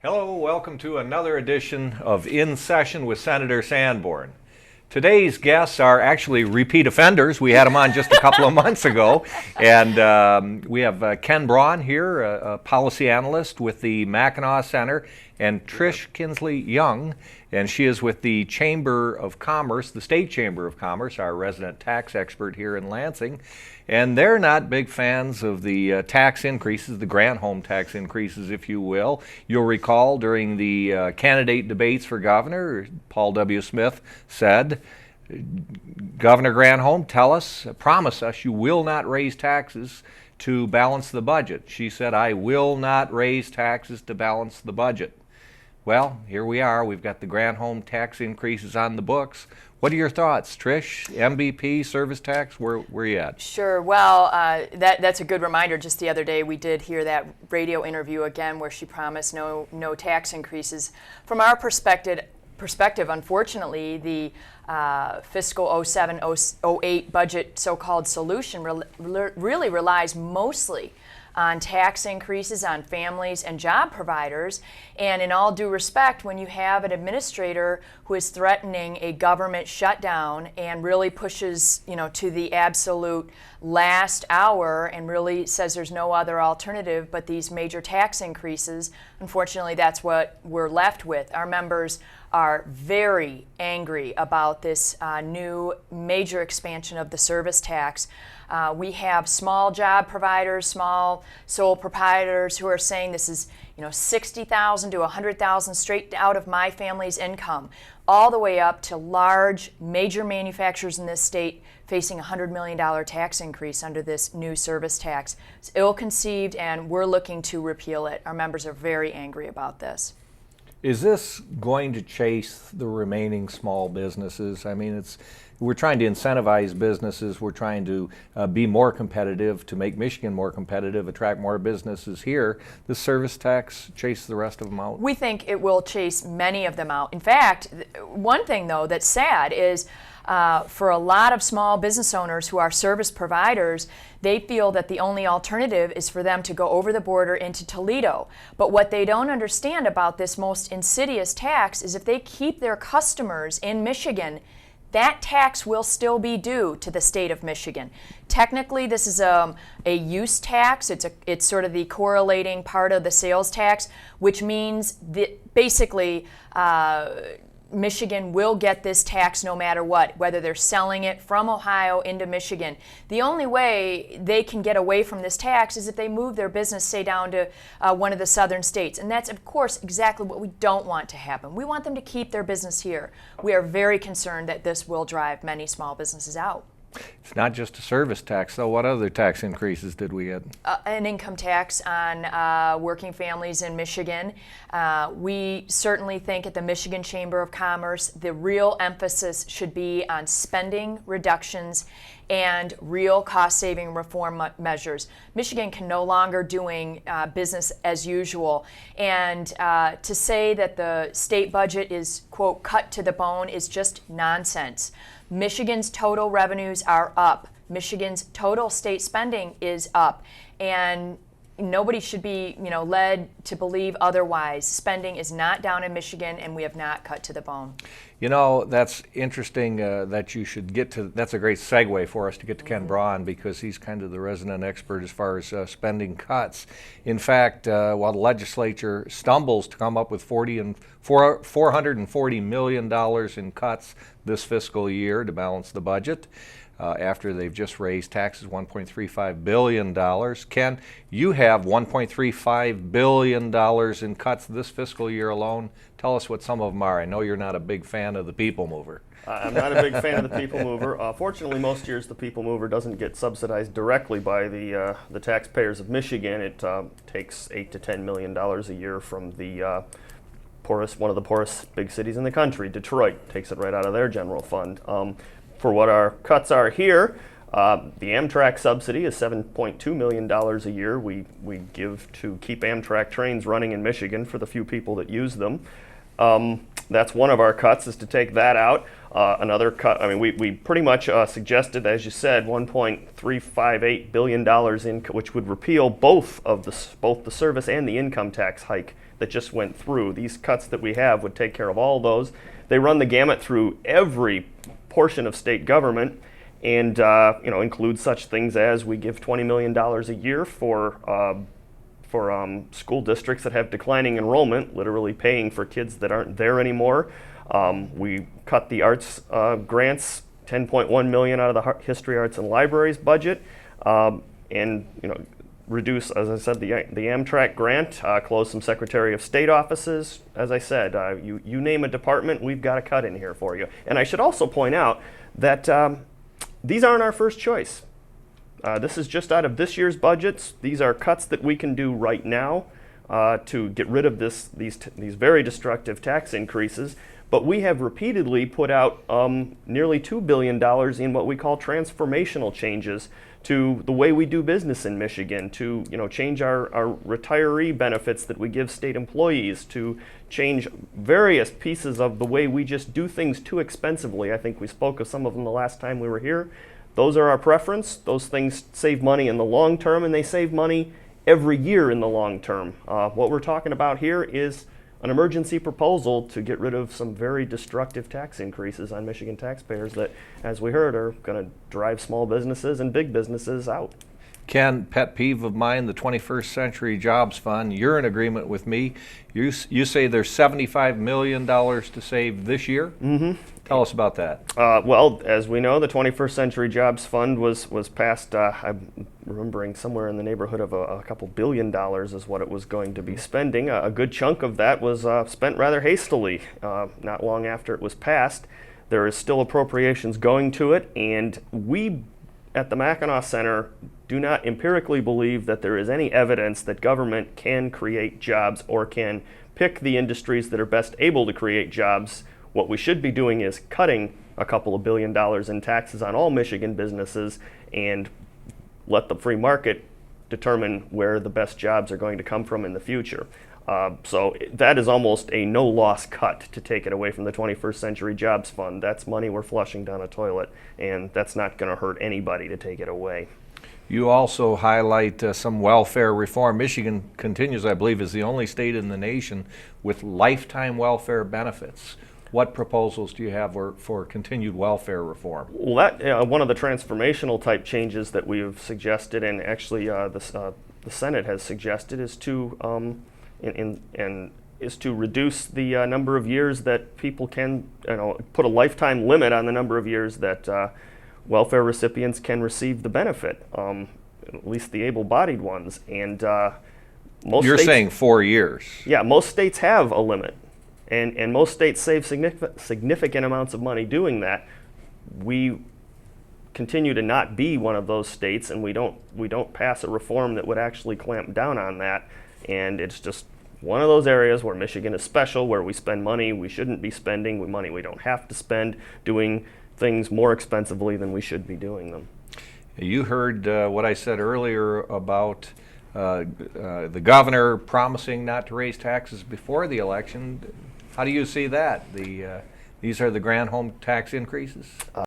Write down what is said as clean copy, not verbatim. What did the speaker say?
Hello, welcome to another edition of In Session with Senator Sanborn. Today's guests are actually repeat offenders. We had them on just a couple of months ago. And we have Ken Braun here, a policy analyst with the Mackinac Center, and Tricia Kinley Young, and she is with the Chamber of Commerce, the State Chamber of Commerce, our resident tax expert here in Lansing. And they're not big fans of the tax increases, the grant home tax increases, if you will. You'll recall during the candidate debates for governor, Paul W. Smith said, Governor Granholm, promise us you will not raise taxes to balance the budget. She said, I will not raise taxes to balance the budget. Well, here we are. We've got the Granholm tax increases on the books. What are your thoughts, Trish? MVP, service tax, where are you at? Sure. Well, that's a good reminder. Just the other day, we did hear that radio interview again where she promised no tax increases. From our perspective, unfortunately, the fiscal 07-08 budget so-called solution really relies mostly on tax increases on families and job providers. And in all due respect, when you have an administrator who is threatening a government shutdown and really pushes, to the absolute last hour and really says there's no other alternative but these major tax increases, unfortunately, that's what we're left with. Our members are very angry about this new major expansion of the service tax. We have small job providers, small sole proprietors who are saying this is, $60,000 to $100,000 straight out of my family's income, all the way up to large major manufacturers in this state facing a $100 million tax increase under this new service tax. It's ill-conceived, and we're looking to repeal it. Our members are very angry about this. Is this going to chase the remaining small businesses? I mean, we're trying to incentivize businesses. We're trying to be more competitive, to make Michigan more competitive, attract more businesses here. The service tax chase the rest of them out? We think it will chase many of them out. In fact, one thing, though, that's sad is for a lot of small business owners who are service providers, they feel that the only alternative is for them to go over the border into Toledo. But what they don't understand about this most insidious tax is if they keep their customers in Michigan, that tax will still be due to the state of Michigan. Technically, this is a use tax. It's sort of the correlating part of the sales tax, which means that basically Michigan will get this tax no matter what, whether they're selling it from Ohio into Michigan. The only way they can get away from this tax is if they move their business, say, down to one of the southern states. And that's, of course, exactly what we don't want to happen. We want them to keep their business here. We are very concerned that this will drive many small businesses out. It's not just a service tax, though. What other tax increases did we get? An income tax on working families in Michigan. We certainly think at the Michigan Chamber of Commerce the real emphasis should be on spending reductions and real cost-saving reform measures. Michigan can no longer doing business as usual. And to say that the state budget is, quote, cut to the bone is just nonsense. Michigan's total revenues are up. Michigan's total state spending is up. And nobody should be, led to believe otherwise. Spending is not down in Michigan, and we have not cut to the bone. That's interesting that you should get to. That's a great segue for us to get to Ken Braun, because he's kind of the resident expert as far as spending cuts. In fact, while the legislature stumbles to come up with $440 million in cuts this fiscal year to balance the budget, after they've just raised taxes $1.35 billion. Ken, you have $1.35 billion in cuts this fiscal year alone. Tell us what some of them are. I know you're not a big fan of the people mover. I'm not a big fan of the people mover. Fortunately, most years the people mover doesn't get subsidized directly by the taxpayers of Michigan. It takes $8 to $10 million a year from the one of the poorest big cities in the country. Detroit takes it right out of their general fund. For what our cuts are here, the Amtrak subsidy is $7.2 million a year we give to keep Amtrak trains running in Michigan for the few people that use them. That's one of our cuts, is to take that out. Another cut, I mean, we pretty much suggested, as you said, $1.358 billion which would repeal both the service and the income tax hike that just went through. These cuts that we have would take care of all those. They run the gamut through every portion of state government, and include such things as we give $20 million a year for school districts that have declining enrollment, literally paying for kids that aren't there anymore. We cut the arts grants, $10.1 million out of the History, Arts, and Libraries budget, and reduce, as I said, the Amtrak grant, close some Secretary of State offices. As I said, you name a department, we've got a cut in here for you. And I should also point out that these aren't our first choice. This is just out of this year's budgets. These are cuts that we can do right now to get rid of these very destructive tax increases. But we have repeatedly put out nearly $2 billion in what we call transformational changes to the way we do business in Michigan, to change our retiree benefits that we give state employees, to change various pieces of the way we just do things too expensively. I think we spoke of some of them the last time we were here. Those are our preference. Those things save money in the long term, and they save money every year in the long term. What we're talking about here is an emergency proposal to get rid of some very destructive tax increases on Michigan taxpayers that, as we heard, are going to drive small businesses and big businesses out. Ken, pet peeve of mine, the 21st Century Jobs Fund. You're in agreement with me. You say there's $75 million to save this year? Mm-hmm. Tell us about that. Well, as we know, the 21st Century Jobs Fund was passed, I'm remembering somewhere in the neighborhood of a couple $2 billion is what it was going to be spending. A good chunk of that was spent rather hastily not long after it was passed. There is still appropriations going to it, and we at the Mackinac Center do not empirically believe that there is any evidence that government can create jobs or can pick the industries that are best able to create jobs. What we should be doing is cutting a couple of $1 billion in taxes on all Michigan businesses and let the free market determine where the best jobs are going to come from in the future. So that is almost a no-loss cut to take it away from the 21st Century Jobs Fund. That's money we're flushing down a toilet, and that's not going to hurt anybody to take it away. You also highlight some welfare reform. Michigan continues, I believe, is the only state in the nation with lifetime welfare benefits. What proposals do you have for continued welfare reform? Well, that one of the transformational type changes that we've suggested, and actually the Senate has suggested, is to is to reduce the number of years that people can, put a lifetime limit on the number of years that welfare recipients can receive the benefit, at least the able-bodied ones. And most You're states, saying 4 years. Yeah, most states have a limit, and most states save significant amounts of money doing that. We continue to not be one of those states, and we don't pass a reform that would actually clamp down on that. And it's just one of those areas where Michigan is special, where we spend money we shouldn't be spending, money we don't have to spend, doing things more expensively than we should be doing them. You heard what I said earlier about the governor promising not to raise taxes before the election. How do you see that? These are the grand home tax increases?